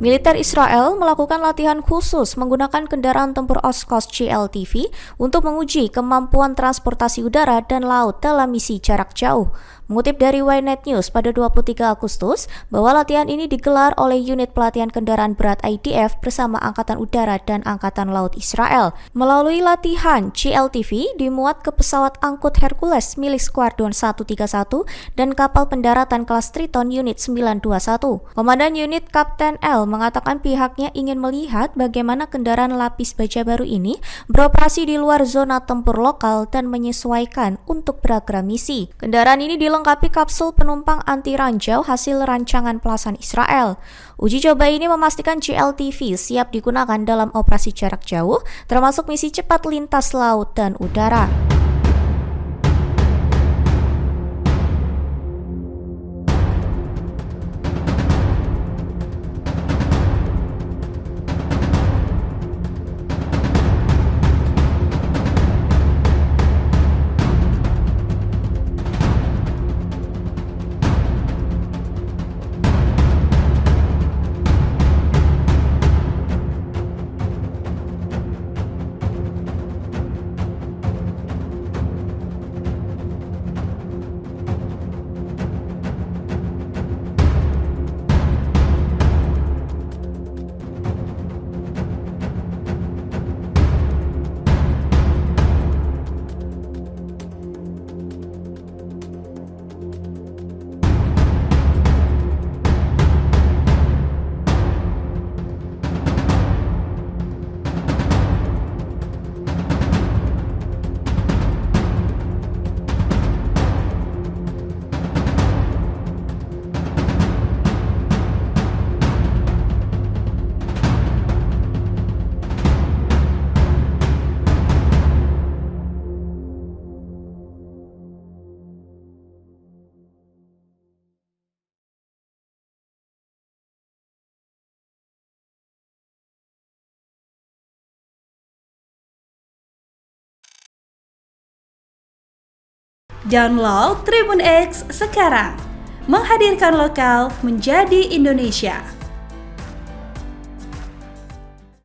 Militer Israel melakukan latihan khusus menggunakan kendaraan tempur Oshkosh GLTV untuk menguji kemampuan transportasi udara dan laut dalam misi jarak jauh. Mengutip dari Ynet News pada 23 Agustus, bahwa latihan ini digelar oleh unit pelatihan kendaraan berat IDF bersama Angkatan Udara dan Angkatan Laut Israel. Melalui latihan, GLTV dimuat ke pesawat angkut Hercules milik Skuadron 131 dan kapal pendaratan kelas Triton Unit 921. Komandan unit Kapten L mengatakan pihaknya ingin melihat bagaimana kendaraan lapis baja baru ini beroperasi di luar zona tempur lokal dan menyesuaikan untuk program misi. Kendaraan ini dilengkapi kapsul penumpang anti ranjau hasil rancangan pelasan Israel. Uji coba ini memastikan GLTV siap digunakan dalam operasi jarak jauh, termasuk misi cepat lintas laut dan udara. Download Tribun X sekarang, menghadirkan lokal menjadi Indonesia.